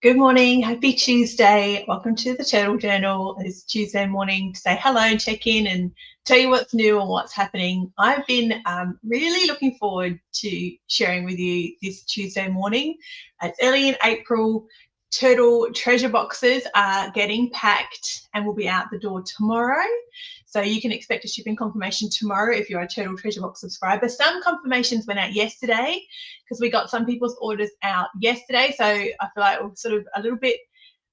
Good morning, happy Tuesday. Welcome to the Turtle Journal. It's Tuesday morning to say hello, check in and tell you what's new and what's happening. I've been really looking forward to sharing with you this Tuesday morning. It's early in April. Turtle treasure boxes are getting packed and will be out the door tomorrow. So you can expect a shipping confirmation tomorrow if you're a Turtle Treasure Box subscriber. Some confirmations went out yesterday because we got some people's orders out yesterday. So I feel like we're sort of a little bit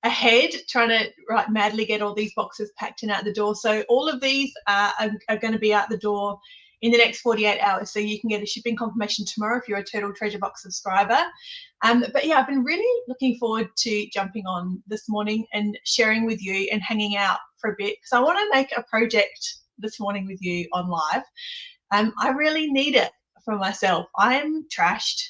ahead trying to madly get all these boxes packed and out the door. So all of these are going to be out the door in the next 48 hours. So you can get a shipping confirmation tomorrow if you're a Turtle Treasure Box subscriber. But yeah, I've been really looking forward to jumping on this morning and sharing with you and hanging out for a bit because I want to make a project this morning with you on live. I really need it for myself. I'm trashed.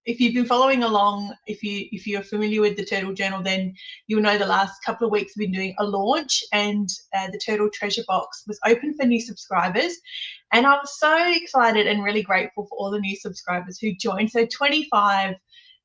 If you've been following along, if you're familiar with the Turtle Journal, then you'll know the last couple of weeks we've been doing a launch, and the Turtle Treasure Box was open for new subscribers, and I was so excited and really grateful for all the new subscribers who joined. So 25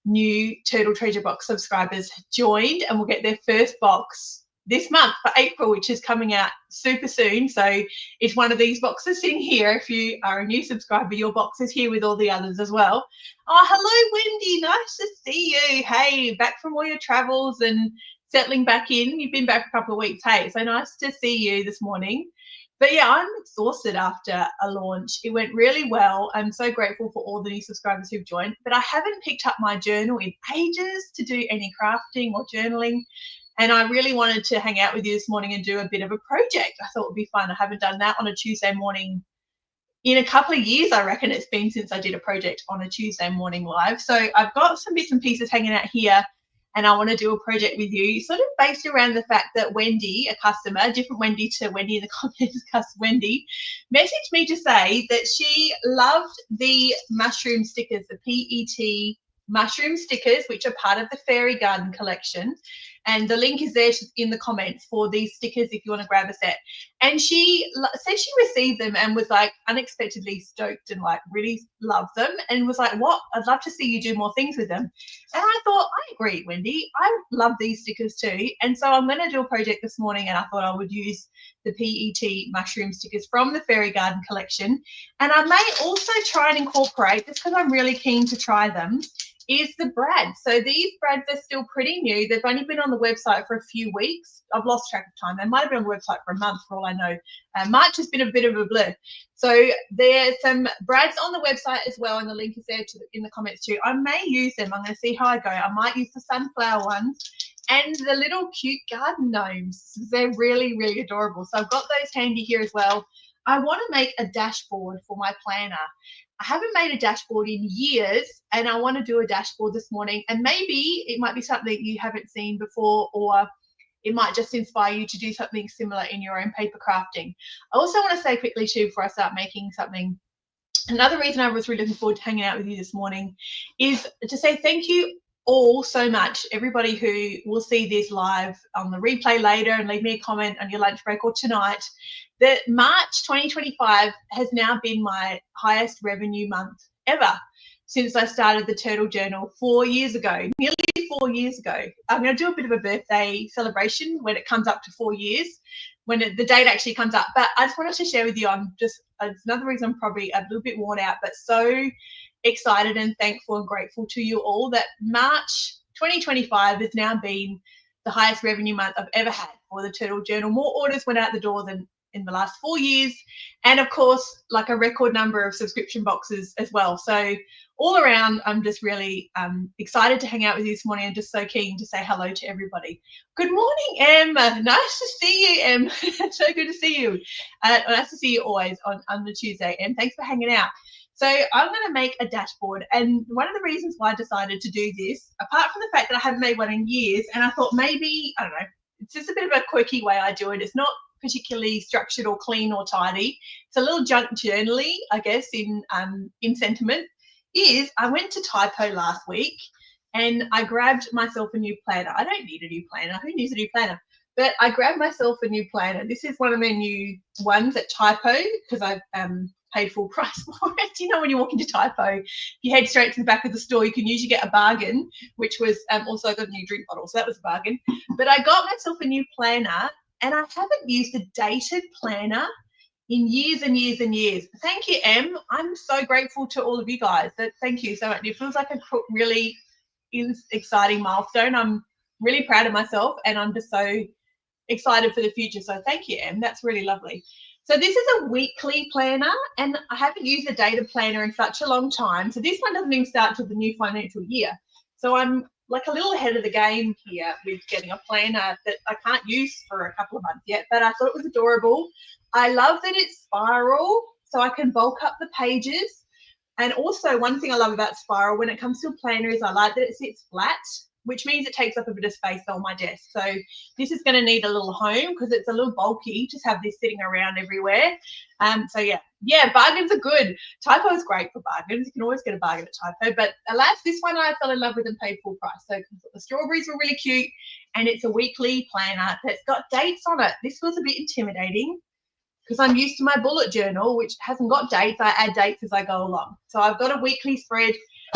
new Turtle Treasure Box subscribers joined and will get their first box this month for April, which is coming out super soon. So it's one of these boxes sitting here. If you are a new subscriber, your box is here with all the others as well. Oh, hello, Wendy. Nice to see you. Hey, back from all your travels and settling back in. You've been back for a couple of weeks. Hey, so nice to see you this morning. But yeah, I'm exhausted after a launch. It went really well. I'm so grateful for all the new subscribers who've joined, but I haven't picked up my journal in ages to do any crafting or journaling. And I really wanted to hang out with you this morning and do a bit of a project. I thought it would be fun. I haven't done that on a Tuesday morning in a couple of years. I reckon it's been since I did a project on a Tuesday morning live. So I've got some bits and pieces hanging out here, and I want to do a project with you, sort of based around the fact that Wendy, a customer, different Wendy to Wendy in the comments, Wendy, messaged me to say that she loved the mushroom stickers, the PET mushroom stickers, which are part of the Fairy Garden collection. And the link is there in the comments for these stickers if you want to grab a set. And she said she received them and was like unexpectedly stoked and like really loved them and was like, what? I'd love to see you do more things with them. And I thought, I agree, Wendy. I love these stickers too. And so I'm going to do a project this morning, and I thought I would use the PET mushroom stickers from the Fairy Garden collection. And I may also try and incorporate, just because I'm really keen to try them, is the brads. So these brads are still pretty new. They've only been on the website for a few weeks. I've lost track of time. They might have been on the website for a month for all I know. March has been a bit of a blur. So there's some brads on the website as well, and the link is there in the comments too. I may use them. I'm going to see how I go. I might use the sunflower ones and the little cute garden gnomes. They're really, really adorable. So I've got those handy here as well. I want to make a dashboard for my planner. I haven't made a dashboard in years, and I want to do a dashboard this morning, and maybe it might be something you haven't seen before, or it might just inspire you to do something similar in your own paper crafting. I also want to say quickly too, before I start making something, another reason I was really looking forward to hanging out with you this morning is to say thank you all so much, everybody who will see this live on the replay later and leave me a comment on your lunch break or tonight, that March 2025 has now been my highest revenue month ever since I started the Turtle Journal 4 years ago, nearly 4 years ago. I'm going to do a bit of a birthday celebration when it comes up to 4 years, when the date actually comes up. But I just wanted to share with you, it's another reason I'm probably a little bit worn out, but so excited and thankful and grateful to you all that March 2025 has now been the highest revenue month I've ever had for the Turtle Journal. More orders went out the door than in the last 4 years, and of course like a record number of subscription boxes as well. So all around, I'm just really excited to hang out with you this morning and just so keen to say hello to everybody. Good morning, Em. Nice to see you, Em. So good to see you. Nice to see you always on the Tuesday, Em. Thanks for hanging out. So I'm going to make a dashboard, and one of the reasons why I decided to do this, apart from the fact that I haven't made one in years, and I thought maybe, I don't know, it's just a bit of a quirky way I do it. It's not particularly structured or clean or tidy. It's a little junk journaly, I guess, in sentiment, is I went to Typo last week and I grabbed myself a new planner. I don't need a new planner. Who needs a new planner? But I grabbed myself a new planner. This is one of my new ones at Typo because I've paid full price for it. You know, when you walk into Typo, you head straight to the back of the store, you can usually get a bargain, which was also I got a new drink bottle, so that was a bargain. But I got myself a new planner, and I haven't used a dated planner in years and years and years. Thank you, Em. I'm so grateful to all of you guys. Thank you so much. It feels like a really exciting milestone. I'm really proud of myself, and I'm just so excited for the future. So thank you, Em. That's really lovely. So this is a weekly planner, and I haven't used a data planner in such a long time. So this one doesn't even start till the new financial year. So I'm like a little ahead of the game here with getting a planner that I can't use for a couple of months yet, but I thought it was adorable. I love that it's spiral, so I can bulk up the pages. And also one thing I love about spiral when it comes to a planner is I like that it sits flat, which means it takes up a bit of space on my desk. So this is going to need a little home because it's a little bulky to have this sitting around everywhere. So yeah, bargains are good. Typo is great for bargains. You can always get a bargain at Typo, but alas, this one I fell in love with and paid full price. So the strawberries were really cute, and it's a weekly planner that's got dates on it. This was a bit intimidating because I'm used to my bullet journal, which hasn't got dates. I add dates as I go along. So I've got a weekly spread.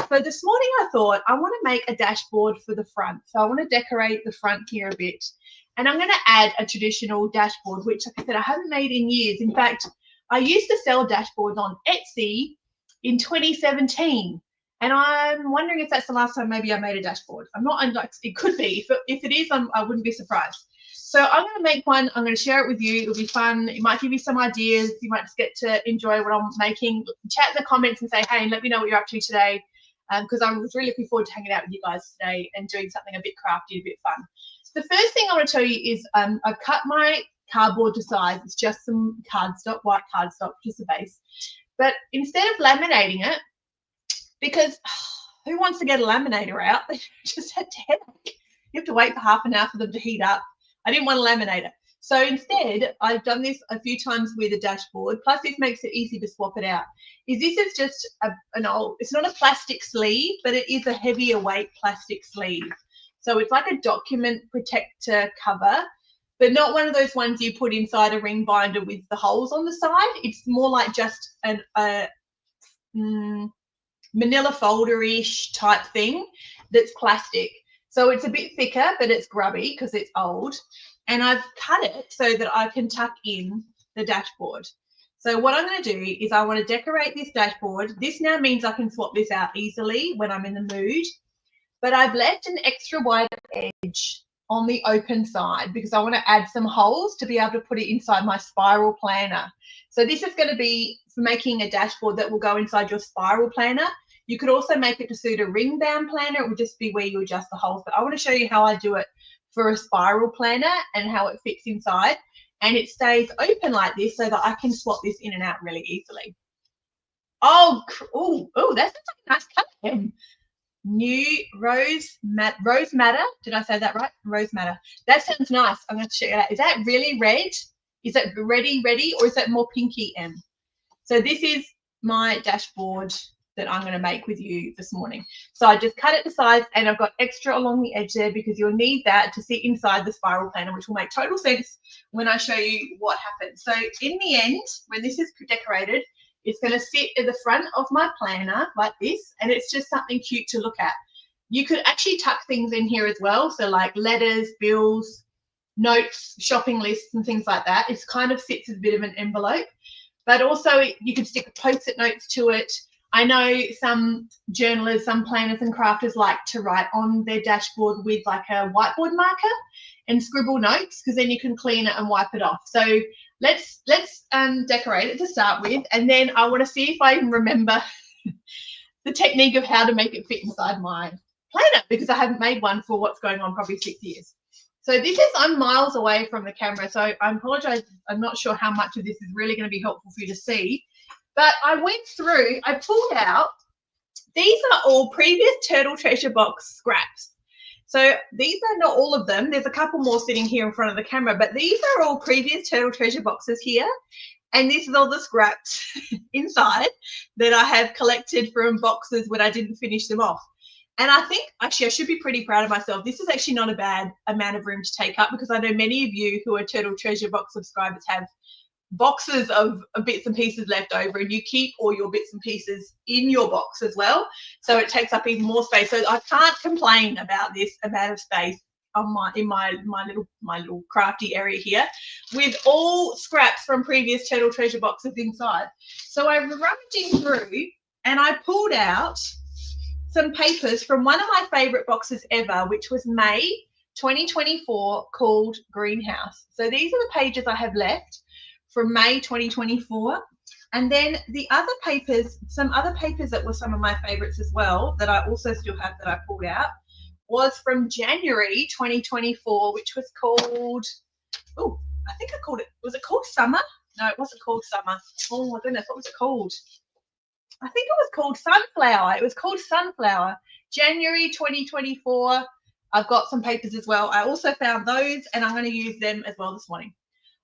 So this morning I thought I want to make a dashboard for the front. So I want to decorate the front here a bit. And I'm going to add a traditional dashboard, which, like I said, I haven't made in years. In fact, I used to sell dashboards on Etsy in 2017. And I'm wondering if that's the last time maybe I made a dashboard. I'm not, like, it could be. If it is, I wouldn't be surprised. So I'm going to make one. I'm going to share it with you. It'll be fun. It might give you some ideas. You might just get to enjoy what I'm making. Chat in the comments and say, hey, and let me know what you're up to today. Because I was really looking forward to hanging out with you guys today and doing something a bit crafty, a bit fun. So the first thing I want to tell you is I've cut my cardboard to size. It's just some cardstock, white cardstock, just the base. But instead of laminating it, because who wants to get a laminator out? They just had to headache. You have to wait for half an hour for them to heat up. I didn't want a laminator. So instead, I've done this a few times with a dashboard, plus this makes it easy to swap it out. This is just an old, it's not a plastic sleeve, but it is a heavier weight plastic sleeve. So it's like a document protector cover, but not one of those ones you put inside a ring binder with the holes on the side. It's more like just a manila folder-ish type thing that's plastic. So it's a bit thicker, but it's grubby because it's old. And I've cut it so that I can tuck in the dashboard. So what I'm going to do is I want to decorate this dashboard. This now means I can swap this out easily when I'm in the mood. But I've left an extra wide edge on the open side because I want to add some holes to be able to put it inside my spiral planner. So this is going to be for making a dashboard that will go inside your spiral planner. You could also make it to suit a ring bound planner. It would just be where you adjust the holes. But I want to show you how I do it for a spiral planner and how it fits inside. And it stays open like this so that I can swap this in and out really easily. Oh, that sounds like a nice colour. New Rose Madder. Did I say that right? Rose Madder. That sounds nice. I'm going to check it out. Is that really red? Is that ready, or is that more pinky, Em? So this is my dashboard that I'm going to make with you this morning. So I just cut it to size, and I've got extra along the edge there because you'll need that to sit inside the spiral planner, which will make total sense when I show you what happens. So in the end, when this is decorated, it's going to sit at the front of my planner like this, and it's just something cute to look at. You could actually tuck things in here as well, so like letters, bills, notes, shopping lists, and things like that. It kind of sits as a bit of an envelope, but also you could stick Post-it notes to it. I know some journalists, some planners and crafters like to write on their dashboard with like a whiteboard marker and scribble notes, because then you can clean it and wipe it off. So let's decorate it to start with, and then I want to see if I can remember the technique of how to make it fit inside my planner, because I haven't made one for what's going on probably 6 years. So this is, I'm miles away from the camera, so I apologize. I'm not sure how much of this is really going to be helpful for you to see. But I went through, I pulled out, these are all previous Turtle Treasure Box scraps. So these are not all of them. There's a couple more sitting here in front of the camera, but these are all previous Turtle Treasure Boxes here. And this is all the scraps inside that I have collected from boxes when I didn't finish them off. And I think, actually, I should be pretty proud of myself. This is actually not a bad amount of room to take up, because I know many of you who are Turtle Treasure Box subscribers have boxes of bits and pieces left over, and you keep all your bits and pieces in your box as well, so it takes up even more space. So I can't complain about this amount of space on my little crafty area here, with all scraps from previous Turtle Treasure boxes inside. So I was rummaging through and I pulled out some papers from one of my favorite boxes ever, which was May 2024, called Greenhouse. So these are the pages I have left from May 2024. And then the other papers, some other papers that were some of my favorites as well, that I also still have that I pulled out, was from January 2024, which was called, oh, I think I called it, was it called Summer? No, it wasn't called Summer. Oh my goodness, what was it called? I think it was called Sunflower. It was called Sunflower. January 2024. I've got some papers as well. I also found those, and I'm going to use them as well this morning.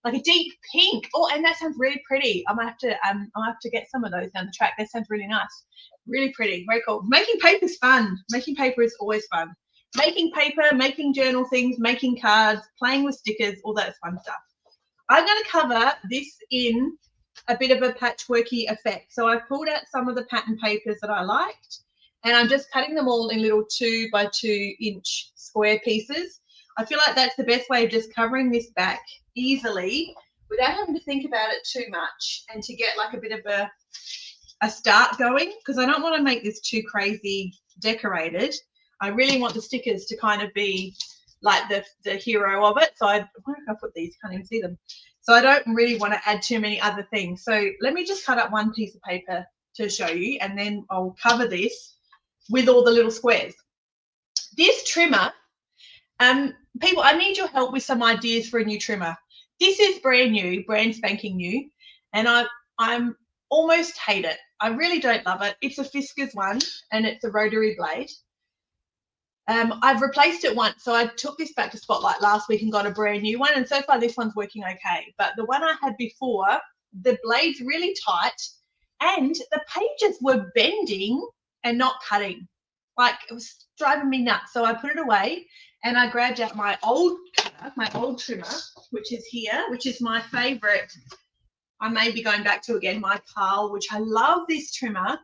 Like a deep pink. Oh, and that sounds really pretty. I'll have to get some of those down the track. That sounds really nice. Really pretty. Very cool. Making paper is fun. Making paper is always fun. Making paper, making journal things, making cards, playing with stickers, all that fun stuff. I'm going to cover this in a bit of a patchworky effect. So I pulled out some of the pattern papers that I liked, and I'm just cutting them all in little 2 by 2 inch square pieces. I feel like that's the best way of just covering this back easily without having to think about it too much, and to get like a bit of a start going, because I don't want to make this too crazy decorated. I really want the stickers to kind of be like the hero of it. So where did I put these? Can't even see them. So I don't really want to add too many other things. So let me just cut up one piece of paper to show you, and then I'll cover this with all the little squares. This trimmer, people, I need your help with some ideas for a new trimmer. This is brand new, brand spanking new, and I'm almost hate it. I really don't love it. It's a Fiskars one, and it's a rotary blade. I've replaced it once, so I took this back to Spotlight last week and got a brand new one, and so far this one's working okay. But the one I had before, the blade's really tight, and the pages were bending and not cutting. Like, it was driving me nuts. So I put it away, and I grabbed out my old cutter, my old trimmer, which is here, which is my favorite. I may be going back to again, my Carl, which I love this trimmer.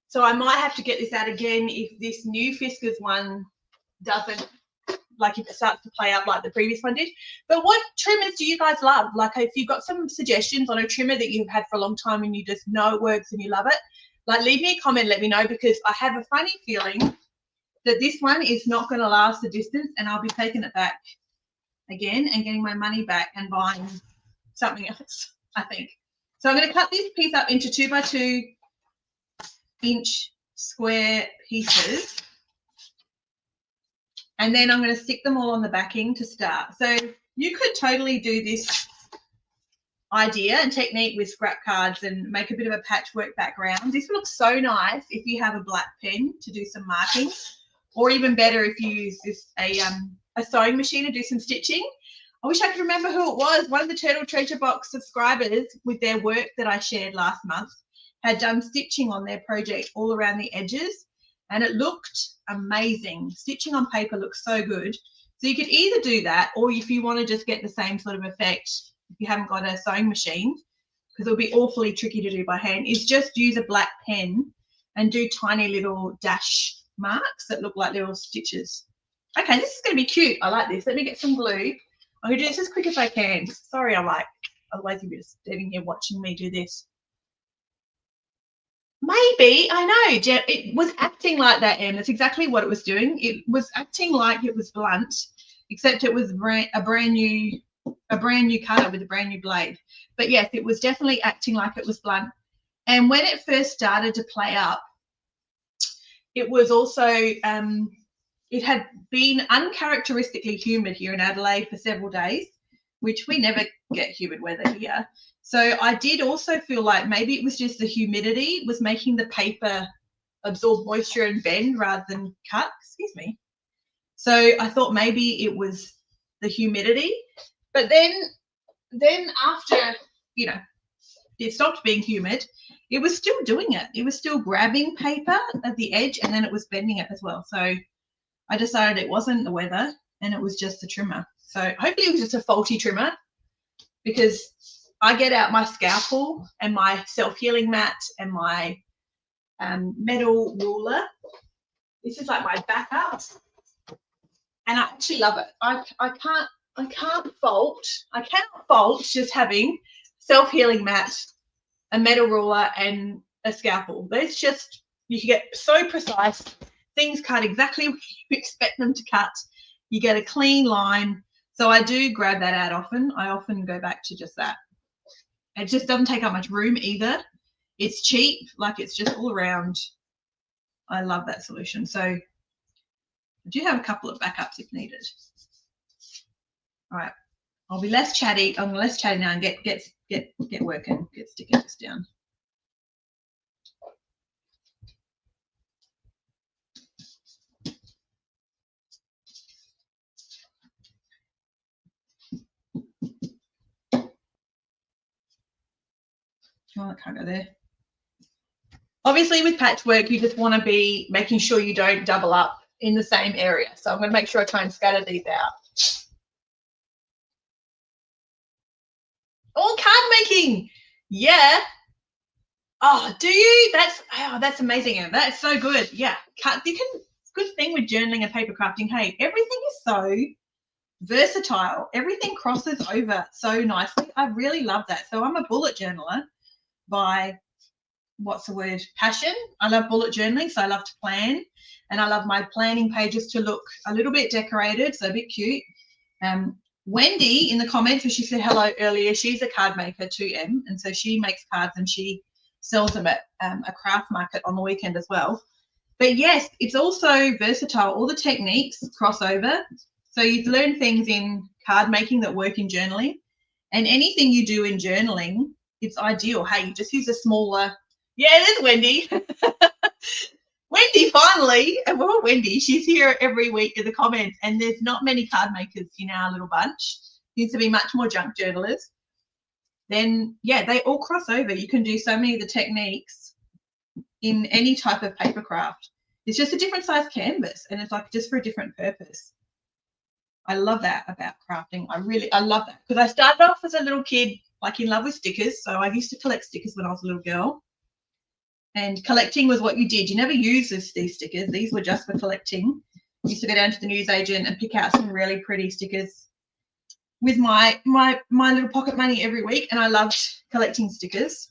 So I might have to get this out again if this new Fiskars one doesn't, like if it starts to play up like the previous one did. But what trimmers do you guys love? Like, if you've got some suggestions on a trimmer that you've had for a long time and you just know it works and you love it, like, leave me a comment, let me know, because I have a funny feeling that this one is not going to last the distance, and I'll be taking it back again and getting my money back and buying something else, I think. So I'm going to cut this piece up into 2 by 2 inch square pieces, and then I'm going to stick them all on the backing to start. So you could totally do this idea and technique with scrap cards and make a bit of a patchwork background. This looks so nice if you have a black pen to do some marking, or even better if you use this a sewing machine to do some stitching. I wish I could remember who it was. One of the Turtle Treasure Box subscribers, with their work that I shared last month, had done stitching on their project all around the edges, and it looked amazing. Stitching on paper looks so good. So you could either do that, or if you want to just get the same sort of effect, if you haven't got a sewing machine, because it'll be awfully tricky to do by hand, is just use a black pen and do tiny little dash marks that look like little stitches. Okay, this is going to be cute. I like this. Let me get some glue. I'm going to do this as quick as I can. Sorry, otherwise you'll be just sitting here watching me do this. Maybe, I know, it was acting like that, Em. That's exactly what it was doing. It was acting like it was blunt, except it was a brand new cutter with a brand new blade. But yes, it was definitely acting like it was blunt. And when it first started to play up, it was also, it had been uncharacteristically humid here in Adelaide for several days, which we never get humid weather here. So I did also feel like maybe it was just the humidity was making the paper absorb moisture and bend rather than cut. Excuse me. So I thought maybe it was the humidity. But then after, you know, it stopped being humid, it was still doing it. It was still grabbing paper at the edge, and then it was bending it as well. So I decided it wasn't the weather, and it was just the trimmer. So hopefully it was just a faulty trimmer, because I get out my scalpel and my self-healing mat and my metal ruler. This is like my backup, and I actually love it. I cannot fault just having self-healing mat, a metal ruler, and a scalpel. There's just, you can get so precise. Things cut exactly where you expect them to cut. You get a clean line. So I do grab that out often. I often go back to just that. It just doesn't take up much room either. It's cheap, like it's just all around. I love that solution. So I do have a couple of backups if needed. All right, I'll be less chatty. I'm less chatty now and get working, get stickers down. Oh, I can't go there. Obviously, with patchwork, you just want to be making sure you don't double up in the same area. So I'm going to make sure I try and scatter these out. All card making. Yeah. Oh, do you? That's amazing. And that's so good. Yeah. You can, good thing with journaling and paper crafting. Hey, everything is so versatile. Everything crosses over so nicely. I really love that. So I'm a bullet journaler by, what's the word, passion. I love bullet journaling, so I love to plan, and I love my planning pages to look a little bit decorated, so a bit cute. Wendy in the comments, where she said hello earlier, she's a card maker, 2M, and so she makes cards and she sells them at a craft market on the weekend as well. But yes, it's also versatile. All the techniques cross over. So you've learned things in card making that work in journaling, and anything you do in journaling, it's ideal. Hey, you just use a smaller. Yeah, there's Wendy. Wendy, finally. Well, Wendy, she's here every week in the comments, and there's not many card makers in our little bunch. Seems to be much more junk journalers. Then, yeah, they all cross over. You can do so many of the techniques in any type of paper craft. It's just a different size canvas, and it's like just for a different purpose. I love that about crafting. I love that, because I started off as a little kid, like in love with stickers. So I used to collect stickers when I was a little girl. And collecting was what you did. You never used these stickers. These were just for collecting. I used to go down to the newsagent and pick out some really pretty stickers with my little pocket money every week, and I loved collecting stickers.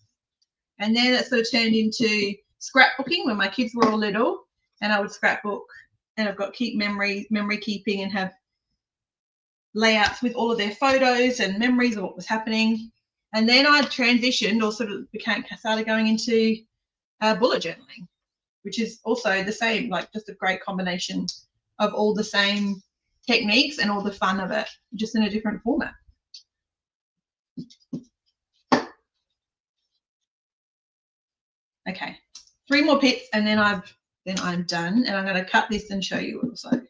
And then it sort of turned into scrapbooking when my kids were all little, and I would scrapbook, and I've got memory keeping, and have layouts with all of their photos and memories of what was happening. And then I transitioned, or sort of started going into bullet journaling, which is also the same, like just a great combination of all the same techniques and all the fun of it, just in a different format. Okay, 3 more pits, and then I'm done, and I'm going to cut this and show you also.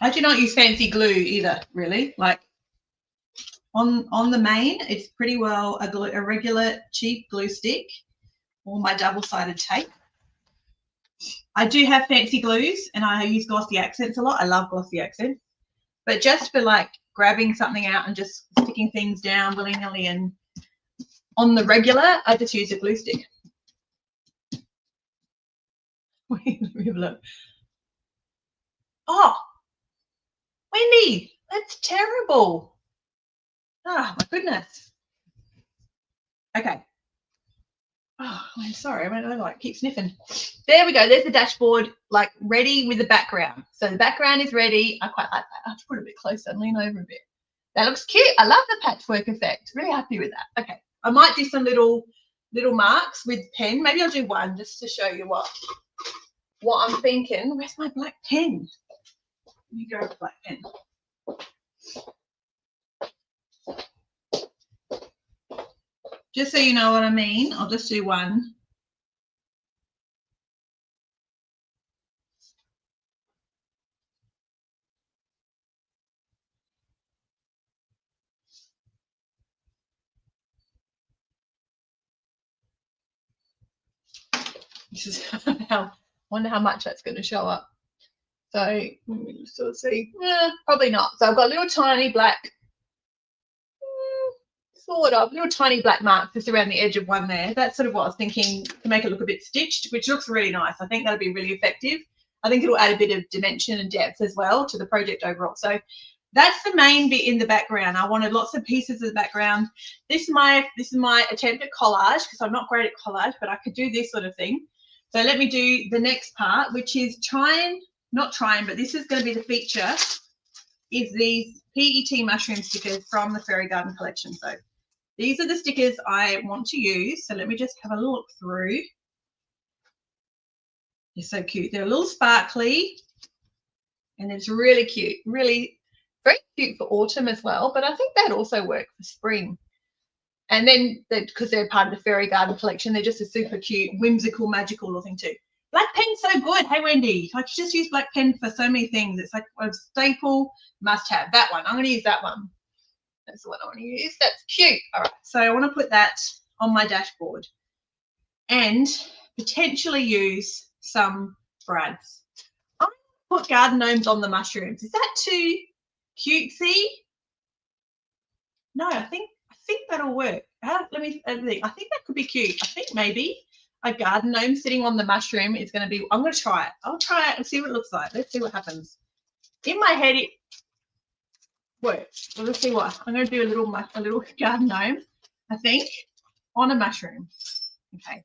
I do not use fancy glue either, really. Like on the main, it's pretty well a regular cheap glue stick, or my double-sided tape. I do have fancy glues, and I use glossy accents a lot. I love glossy accents, but just for like grabbing something out and just sticking things down willy-nilly and on the regular, I just use a glue stick. Let me have a look. Oh, Wendy, that's terrible. Oh, my goodness. Okay. Oh, I'm sorry. I like keep sniffing. There we go. There's the dashboard, like ready with the background. So the background is ready. I quite like that. I have to put it a bit closer and lean over a bit. That looks cute. I love the patchwork effect. Really happy with that. Okay. I might do some little marks with pen. Maybe I'll do one just to show you what I'm thinking. Where's my black pen? Let me go with the black pen. Just so you know what I mean, I'll just do one. This is wonder how much that's going to show up. So let me sort of see. Probably not. So I've got little tiny black, sort of little tiny black marks just around the edge of one there. That's sort of what I was thinking, to make it look a bit stitched, which looks really nice. I think that'll be really effective. I think it'll add a bit of dimension and depth as well to the project overall. So that's the main bit in the background. I wanted lots of pieces of the background. This is my attempt at collage, because I'm not great at collage, but I could do this sort of thing. So let me do the next part, which is but this is going to be the feature, is these PET mushroom stickers from the Fairy Garden collection. So these are the stickers I want to use. So let me just have a look through. They're so cute. They're a little sparkly, and it's really cute, really very cute for autumn as well, but I think that'd also work for spring. And then, because they're part of the Fairy Garden collection, they're just a super cute, whimsical, magical looking too. Black pen's so good. Hey, Wendy, I could just use black pen for so many things. It's like a staple must have. That one. I'm going to use that one. That's the one I want to use. That's cute. All right. So I want to put that on my dashboard and potentially use some brads. I'm going to put garden gnomes on the mushrooms. Is that too cutesy? No, I think that'll work. Let me think. I think that could be cute. I think maybe a garden gnome sitting on the mushroom is going to be. I'm going to try it. I'll try it and see what it looks like. Let's see what happens. In my head, it works. Well, let's see what. I'm going to do a little garden gnome, I think, on a mushroom. Okay.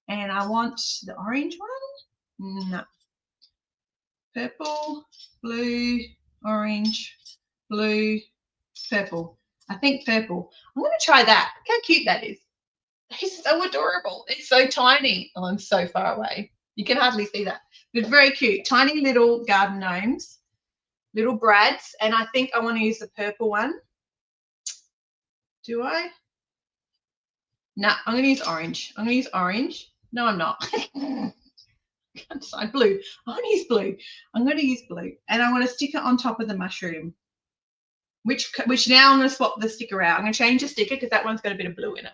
And I want the orange one. No. Purple, blue, orange, blue, purple. I think purple. I'm going to try that. Look how cute that is. It's so adorable. It's so tiny. Oh, I'm so far away. You can hardly see that. But very cute. Tiny little garden gnomes, little brads. And I think I want to use the purple one. Do I? No, I'm going to use orange. I'm going to use orange. No, I'm not. I can't decide. Blue. I want to use blue. I'm going to use blue. And I want to stick it on top of the mushroom. Which now I'm going to swap the sticker out. I'm going to change the sticker because that one's got a bit of blue in it.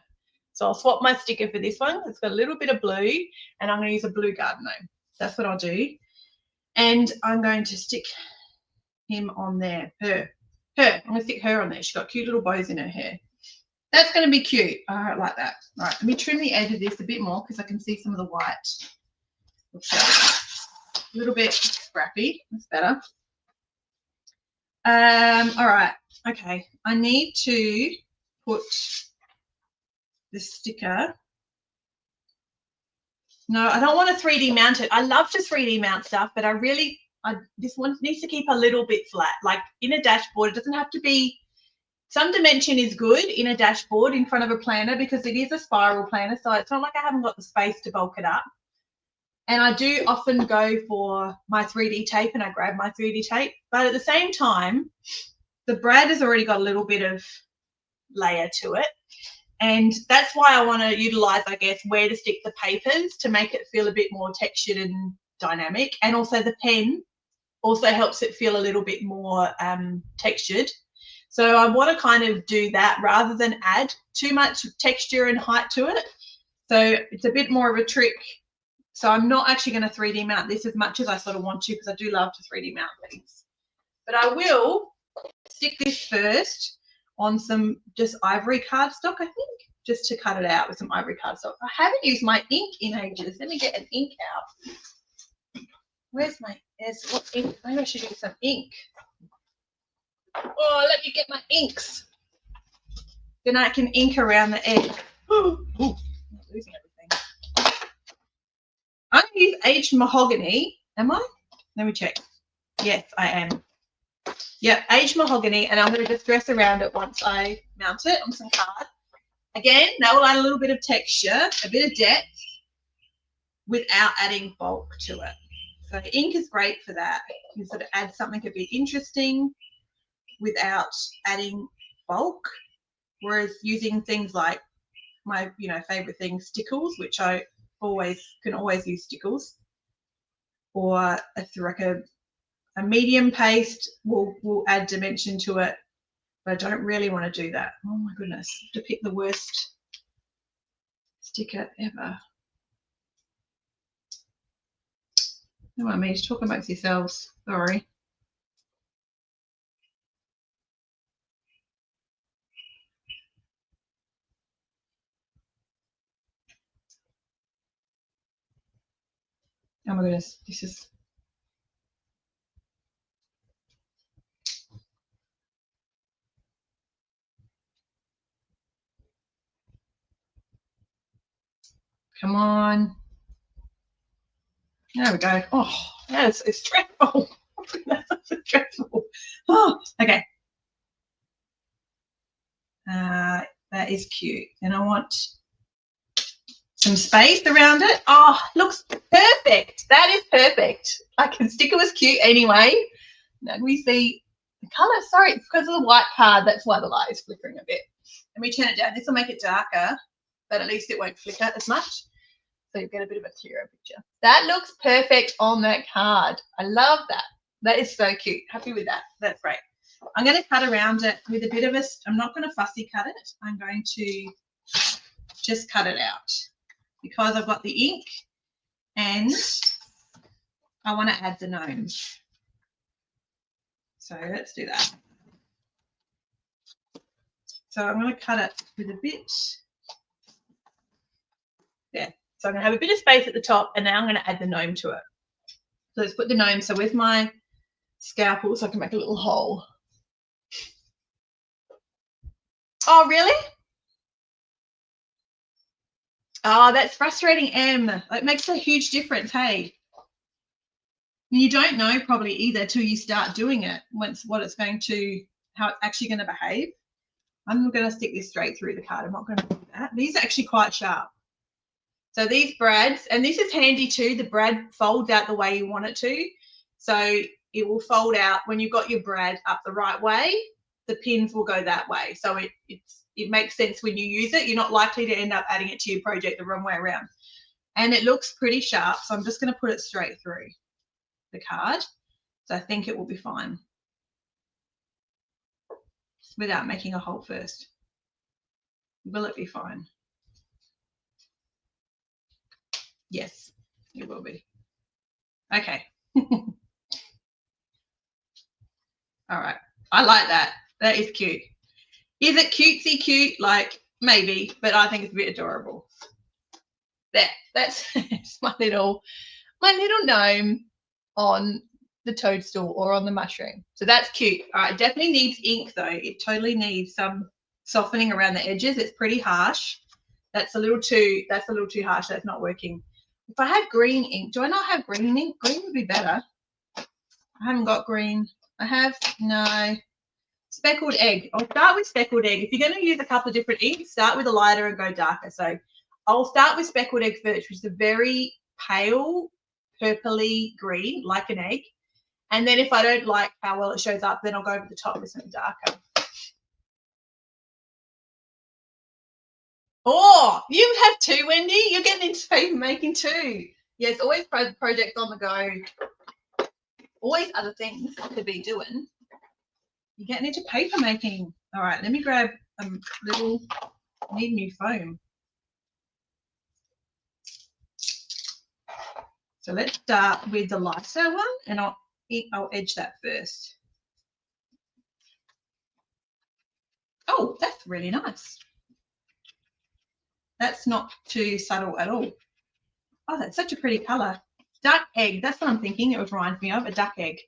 So I'll swap my sticker for this one. It's got a little bit of blue, and I'm going to use a blue garden gnome. That's what I'll do. And I'm going to stick him on there. Her. I'm going to stick her on there. She's got cute little bows in her hair. That's going to be cute. I like that. All right, let me trim the edge of this a bit more because I can see some of the white. A little bit scrappy. That's better. All right. Okay. I need to put the sticker. No, I don't want to 3D mount it. I love to 3D mount stuff, but this one needs to keep a little bit flat. Like in a dashboard, it doesn't have to be, some dimension is good in a dashboard in front of a planner because it is a spiral planner. So it's not like I haven't got the space to bulk it up. And I do often go for my 3D tape and I grab my 3D tape. But at the same time, the brad has already got a little bit of layer to it. And that's why I want to utilize, I guess, where to stick the papers to make it feel a bit more textured and dynamic. And also the pen also helps it feel a little bit more textured. So I want to kind of do that rather than add too much texture and height to it. So it's a bit more of a trick. So I'm not actually going to 3D mount this as much as I sort of want to because I do love to 3D mount things. But I will stick this first on some just ivory cardstock, I think, just to cut it out with some ivory cardstock. I haven't used my ink in ages. Let me get an ink out. Where's what ink? Maybe I should use some ink. Oh, let me get my inks. Then I can ink around the edge. Ooh, I'm losing everything. I'm going to use aged mahogany. Am I? Let me check. Yes, I am. Yep, aged mahogany, and I'm going to just dress around it once I mount it on some card. Again, that will add a little bit of texture, a bit of depth, without adding bulk to it. So ink is great for that. You sort of add something a bit interesting without adding bulk. Whereas using things like my, favorite thing, stickles, which I can always use stickles, or a medium paste will add dimension to it, but I don't really want to do that. Oh my goodness, I have to pick the worst sticker ever. Don't mind me, just talk amongst yourselves. Sorry. Oh my goodness, this is. Come on. There we go. Oh, that is stressful. That's so stressful. Oh, okay. That is cute. And I want some space around it. Oh, looks perfect. That is perfect. Like the sticker was cute anyway. Now we see the color. Sorry, it's because of the white card. That's why the light is flickering a bit. Let me turn it down. This will make it darker, but at least it won't flicker as much. So you get a bit of a clearer picture. That looks perfect on that card. I love that. That is so cute. Happy with that. That's great. I'm going to cut around it with a bit of I'm not going to fussy cut it. I'm going to just cut it out because I've got the ink and I want to add the gnome. So let's do that. So I'm going to cut it with a bit. Yeah. So I'm going to have a bit of space at the top and now I'm going to add the gnome to it. So let's put the gnome. So with my scalpel, so I can make a little hole. Oh, really? Oh, that's frustrating, Em. It makes a huge difference, hey? You don't know probably either till you start doing it, how it's actually going to behave. I'm going to stick this straight through the card. I'm not going to do that. These are actually quite sharp. So these brads, and this is handy too, the brad folds out the way you want it to. So it will fold out when you've got your brad up the right way, the pins will go that way. So it makes sense when you use it. You're not likely to end up adding it to your project the wrong way around. And it looks pretty sharp, so I'm just going to put it straight through the card. So I think it will be fine without making a hole first. Will it be fine? Yes, it will be. Okay. All right. I like that. That is cute. Is it cutesy cute? Like, maybe, but I think it's a bit adorable. That's my little gnome on the toadstool or on the mushroom. So that's cute. All right, it definitely needs ink though. It totally needs some softening around the edges. It's pretty harsh. That's a little too harsh. That's not working. If I had green ink, do I not have green ink? Green would be better. I haven't got green. I have, no. Speckled egg. I'll start with speckled egg. If you're going to use a couple of different inks, start with a lighter and go darker. So I'll start with speckled egg first, which is a very pale purpley green, like an egg. And then if I don't like how well it shows up, then I'll go over the top with something darker. Oh, you have two, Wendy. You're getting into paper making too. Yes, always projects on the go. Always other things to be doing. You're getting into paper making. All right, let me grab a little, I need new foam. So let's start with the lighter one and I'll edge that first. Oh, that's really nice. That's not too subtle at all. Oh, that's such a pretty color. Duck egg, that's what I'm thinking. It reminds me of a duck egg.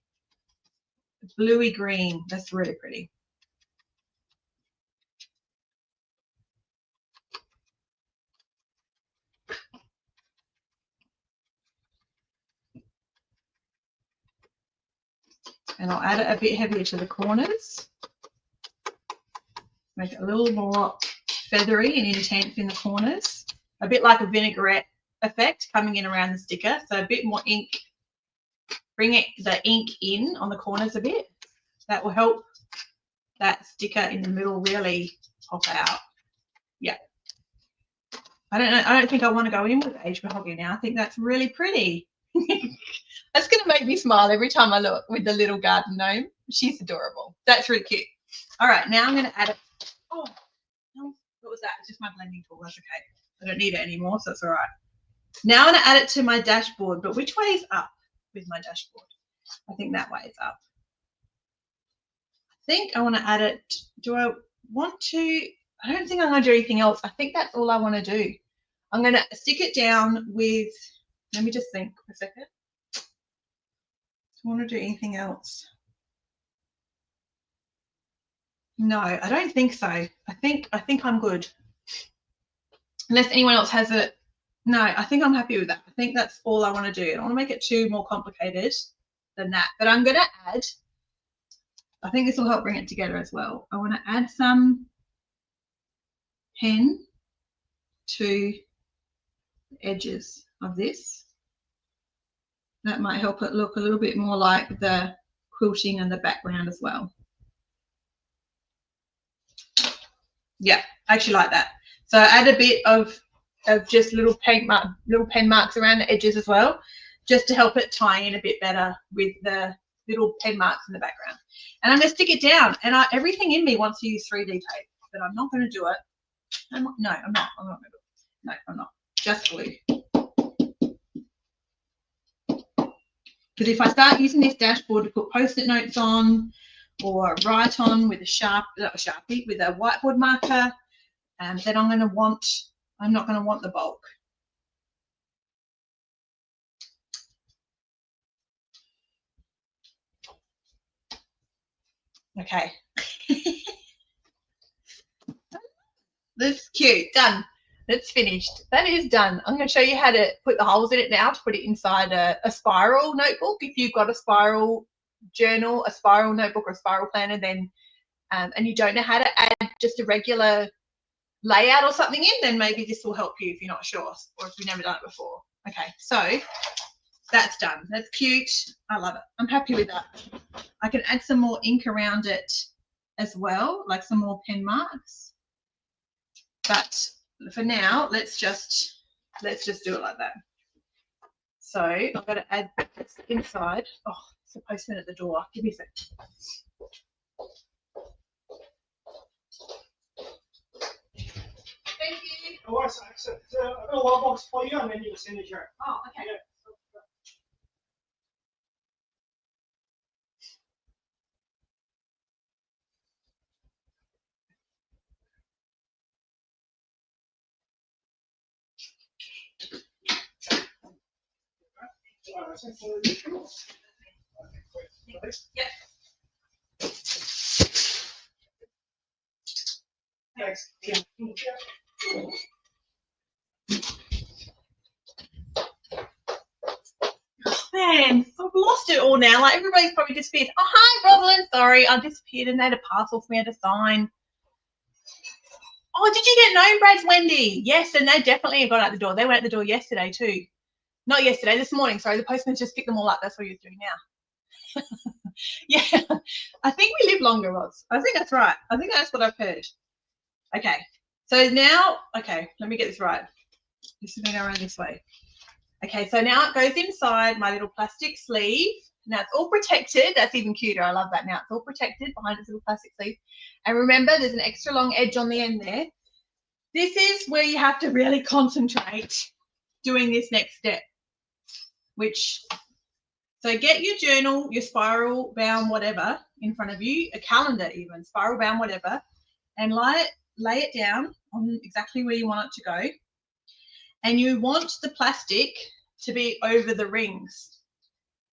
Bluey green, that's really pretty. And I'll add it a bit heavier to the corners. Make it a little more feathery and intense in the corners. A bit like a vinaigrette effect coming in around the sticker. So a bit more ink. Bring the ink in on the corners a bit. That will help that sticker in the middle really pop out. Yeah. I don't think I want to go in with aged mahogany now. I think that's really pretty. That's going to make me smile every time I look with the little garden gnome. She's adorable. That's really cute. All right, now I'm going to add it. Oh, what was that? It's just my blending tool. That's okay. I don't need it anymore, so it's all right. Now I'm going to add it to my dashboard, but which way is up? with my dashboard. I think that way it's up. I think I want to add it. Do I want to? I don't think I'm going to do anything else. I think that's all I want to do. I'm going to stick it down with, let me just think for a second. Do I want to do anything else? No, I don't think so. I think I'm good. Unless anyone else has it. No, I think I'm happy with that. I think that's all I want to do. I don't want to make it too more complicated than that. But I'm going to add, I think this will help bring it together as well. I want to add some pen to the edges of this. That might help it look a little bit more like the quilting and the background as well. Yeah, I actually like that. So add a bit of just little pen marks around the edges as well, just to help it tie in a bit better with the little pen marks in the background. And I'm going to stick it down. And everything in me wants to use 3D tape, but I'm not going to do it. I'm not going to do it. No, I'm not. Just glue. Because if I start using this dashboard to put Post-it notes on or write on with a Sharpie, with a whiteboard marker, then I'm not going to want the bulk. Okay. That's cute. Done. That's finished. That is done. I'm going to show you how to put the holes in it now to put it inside a spiral notebook. If you've got a spiral journal, a spiral notebook, or a spiral planner, then and you don't know how to add just a regular layout or something in, then maybe this will help you if you're not sure or if you've never done it before. Okay, so that's done. That's cute. I love it. I'm happy with that. I can add some more ink around it as well, like some more pen marks. But for now, let's just do it like that. So I'm going to add this inside. Oh, it's a postman at the door. Give me a sec. Thank you. No worries. I've got a lot box for you and then your signature. Oh, okay. Yeah. Yeah. Thanks. Yeah. Man, I've lost it all now. Like everybody's probably disappeared. Oh, hi, Rosalind. Sorry, I disappeared and they had a parcel for me to sign. Oh, did you get gnome brads, Wendy? Yes, and they definitely have gone out the door. They went out the door yesterday too. Not yesterday, this morning. Sorry, the postman just picked them all up. That's what he was doing now. Yeah, I think we live longer, Roz. I think that's right. I think that's what I've heard. Okay, so now, okay, let me get this right. This is going to go around this way. Okay, so now it goes inside my little plastic sleeve. Now it's all protected. That's even cuter. I love that now. It's all protected behind its little plastic sleeve. And remember, there's an extra long edge on the end there. This is where you have to really concentrate doing this next step, so get your journal, your spiral bound whatever in front of you, a calendar even, spiral bound whatever, and lay it down on exactly where you want it to go. And you want the plastic to be over the rings.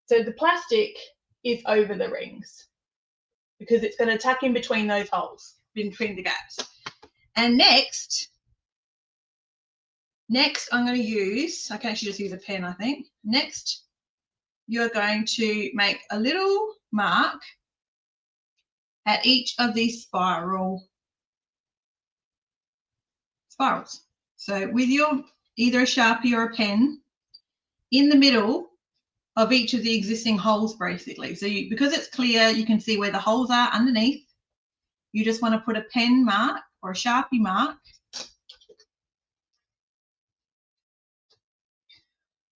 So the plastic is over the rings because it's going to tuck in between those holes, between the gaps. And next I'm going to use, I can actually just use a pen, I think. Next, you're going to make a little mark at each of these spirals. So with your either a Sharpie or a pen in the middle of each of the existing holes, basically. So because it's clear, you can see where the holes are underneath. You just want to put a pen mark or a Sharpie mark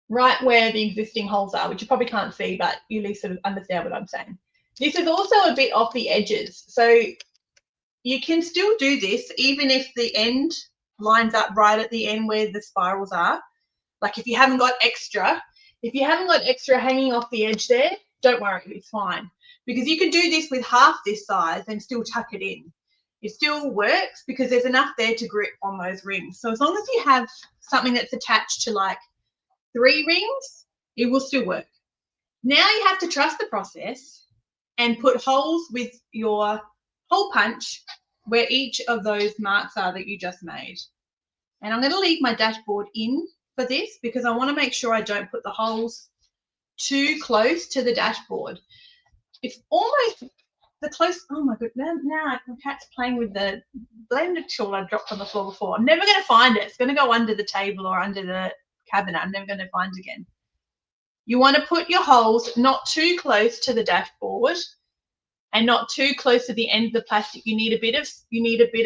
right where the existing holes are, which you probably can't see, but you at least sort of understand what I'm saying. This is also a bit off the edges. So you can still do this even if the end lines up right at the end where the spirals are. Like if you haven't got extra, If you haven't got extra hanging off the edge there, don't worry, it's fine. Because you can do this with half this size and still tuck it in. It still works because there's enough there to grip on those rings. So as long as you have something that's attached to like 3 rings, it will still work. Now you have to trust the process and put holes with your hole punch where each of those marks are that you just made. And I'm going to leave my dashboard in for this because I want to make sure I don't put the holes too close to the dashboard. It's almost the close. Oh my goodness! Now my cat's playing with the blender tool I dropped on the floor before. I'm never going to find it. It's going to go under the table or under the cabinet. I'm never going to find it again. You want to put your holes not too close to the dashboard and not too close to the end of the plastic. You need a bit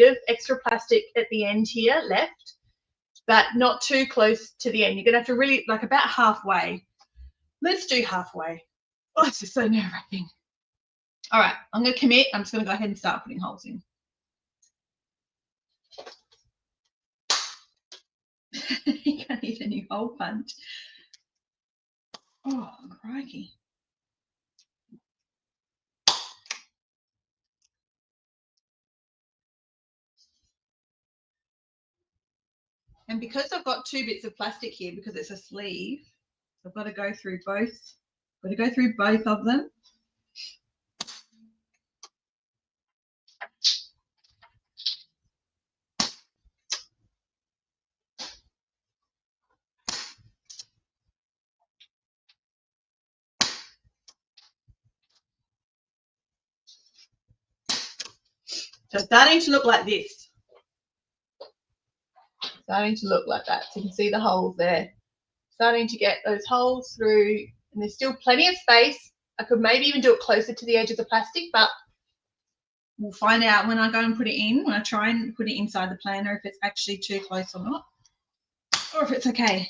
of extra plastic at the end here left, but not too close to the end. You're going to have to really, like, about halfway. Let's do halfway. Oh, it's just so nerve-wracking. All right, I'm going to commit. I'm just going to go ahead and start putting holes in. You can't eat a new hole punch. Oh, crikey. And because I've got 2 bits of plastic here, because it's a sleeve, I've got to go through both. Got to go through both of them. So it's starting to look like this. Starting to look like that. So you can see the holes there. Starting to get those holes through, and there's still plenty of space. I could maybe even do it closer to the edge of the plastic, but we'll find out when I go and put it in, when I try and put it inside the planner, if it's actually too close or not, or if it's okay.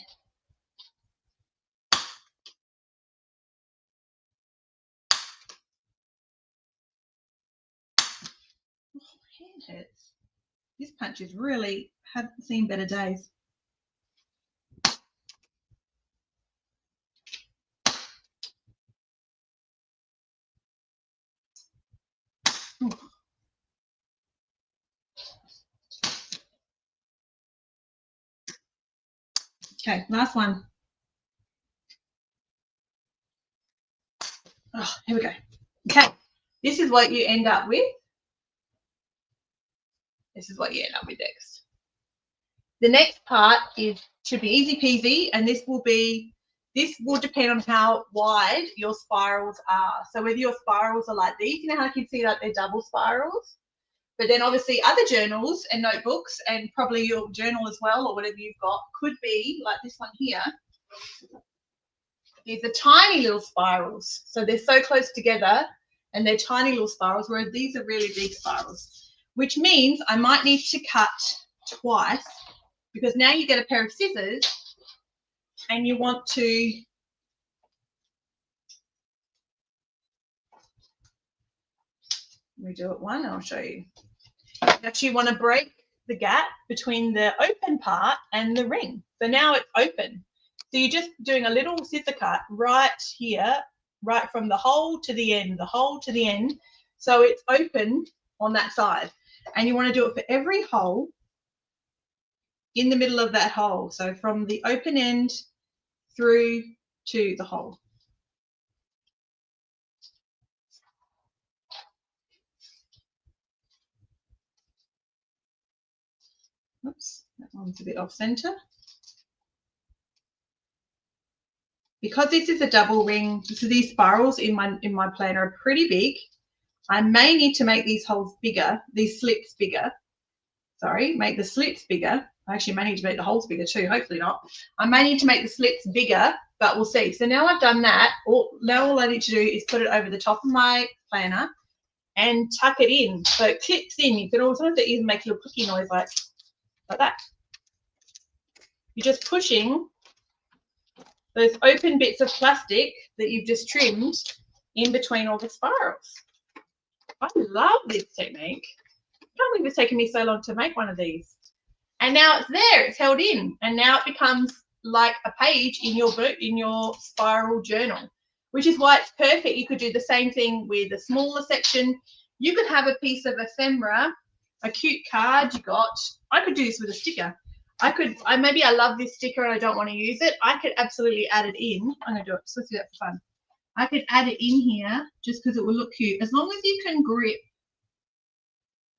Oh, my hand hurts. This punch is really, haven't seen better days. Ooh. Okay, last one. Oh, here we go. Okay, this is what you end up with. This is what you end up with next. The next part should be easy peasy, and this will depend on how wide your spirals are. So whether your spirals are like these, you know how you can see like they're double spirals, but then obviously other journals and notebooks, and probably your journal as well, or whatever you've got, could be like this one here. These are tiny little spirals. So they're so close together and they're tiny little spirals, whereas these are really big spirals, which means I might need to cut twice, because now you get a pair of scissors and you want to redo it one, I'll show you. You actually want to break the gap between the open part and the ring. So now it's open. So you're just doing a little scissor cut right here, right from the hole to the end, the hole to the end. So it's open on that side. And you want to do it for every hole in the middle of that hole. So from the open end through to the hole. Oops, that one's a bit off center. Because this is a double ring, so these spirals in my planner are pretty big. I may need to make these holes bigger, these slits bigger. Sorry, make the slits bigger. I actually may need to make the holes bigger too, hopefully not. I may need to make the slits bigger, but we'll see. So now I've done that, now all I need to do is put it over the top of my planner and tuck it in. So it clips in. You can also even make a little clicking noise like that. You're just pushing those open bits of plastic that you've just trimmed in between all the spirals. I love this technique. I can't believe it's taken me so long to make one of these. And now it's there, it's held in, and now it becomes like a page in your spiral journal, which is why it's perfect. You could do the same thing with a smaller section. You could have a piece of ephemera, a cute card you got. I could do this with a sticker. Maybe I love this sticker and I don't want to use it. I could absolutely add it in. I'm going to do it. Let's do that for fun. I could add it in here just because it will look cute. As long as you can grip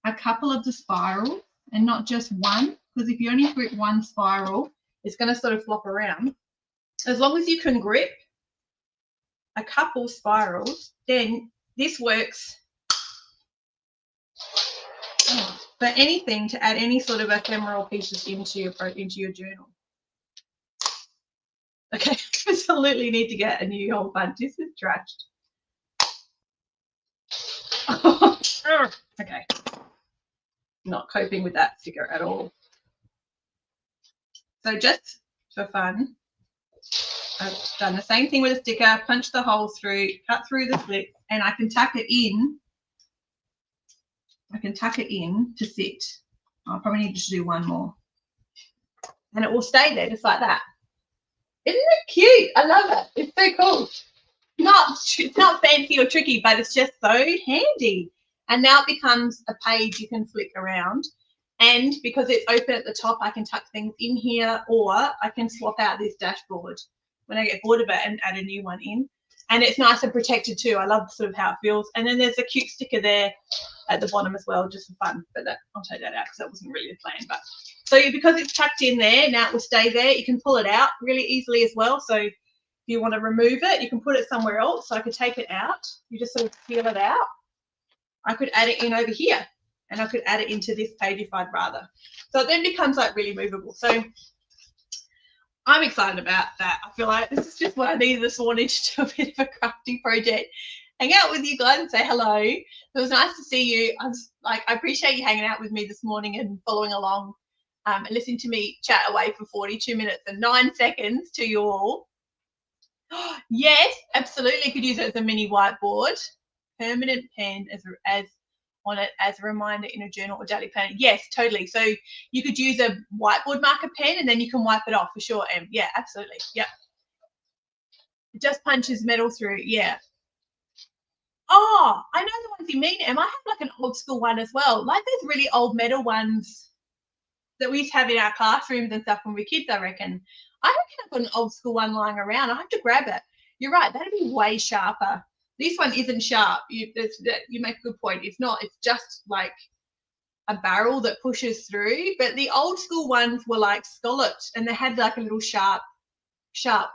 a couple of the spirals and not just one, because if you only grip one spiral, it's going to sort of flop around. As long as you can grip a couple spirals, then this works for anything to add any sort of ephemeral pieces into your journal. Okay, absolutely need to get a new whole bunch. This is trashed. Okay, not coping with that sticker at all. So just for fun, I've done the same thing with a sticker, punch the holes through, cut through the slip, and I can tuck it in. I can tuck it in to sit. I'll probably need to do one more. And it will stay there just like that. Isn't it cute? I love it. It's so cool. It's not fancy or tricky, but it's just so handy. And now it becomes a page you can flick around. And because it's open at the top, I can tuck things in here, or I can swap out this dashboard when I get bored of it and add a new one in. And it's nice and protected too. I love sort of how it feels. And then there's a cute sticker there at the bottom as well, just for fun. But I'll take that out because that wasn't really a plan. But so because it's tucked in there, now it will stay there. You can pull it out really easily as well. So if you want to remove it, you can put it somewhere else. So I could take it out. You just sort of peel it out. I could add it in over here, and I could add it into this page if I'd rather. So it then becomes like really movable. So I'm excited about that. I feel like this is just what I needed this morning to do a bit of a crafting project. Hang out with you guys and say hello. It was nice to see you. I appreciate you hanging out with me this morning and following along and listening to me chat away for 42 minutes and 9 seconds to you all. Yes, absolutely. Could use it as a mini whiteboard. Permanent pen as on it as a reminder in a journal or daily planner. Yes, totally. So you could use a whiteboard marker pen and then you can wipe it off for sure. Em. Yeah, absolutely. Yep. It just punches metal through. Yeah. Oh, I know the ones you mean, Em. I have like an old school one as well. Like those really old metal ones that we used to have in our classrooms and stuff when we were kids, I reckon. I reckon I've got an old school one lying around. I have to grab it. You're right. That'd be way sharper. This one isn't sharp. You make a good point. It's not. It's just like a barrel that pushes through. But the old school ones were like scalloped, and they had like a little sharp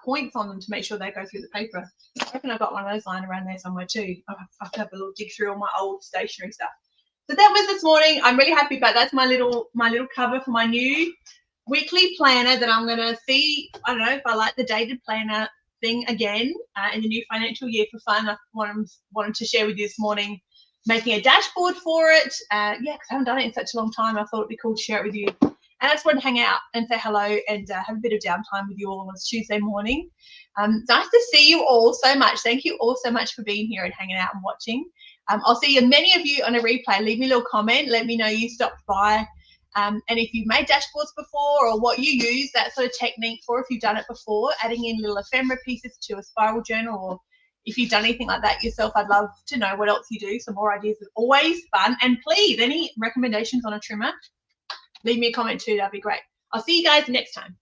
points on them to make sure they go through the paper. I reckon I've got one of those lying around there somewhere too. I have to have a little dig through all my old stationery stuff. So that was this morning. I'm really happy about that's my little cover for my new weekly planner that I'm going to see. I don't know if I like the dated planner thing again in the new financial year for fun. I wanted to share with you this morning, making a dashboard for it. Yeah, because I haven't done it in such a long time. I thought it'd be cool to share it with you. And I just wanted to hang out and say hello and have a bit of downtime with you all on this Tuesday morning. Nice to see you all so much. Thank you all so much for being here and hanging out and watching. I'll see many of you on a replay. Leave me a little comment. Let me know you stopped by. And if you've made dashboards before or what you use, that sort of technique for, if you've done it before, adding in little ephemera pieces to a spiral journal, or if you've done anything like that yourself, I'd love to know what else you do. Some more ideas are always fun. And please, any recommendations on a trimmer, leave me a comment too. That'd be great. I'll see you guys next time.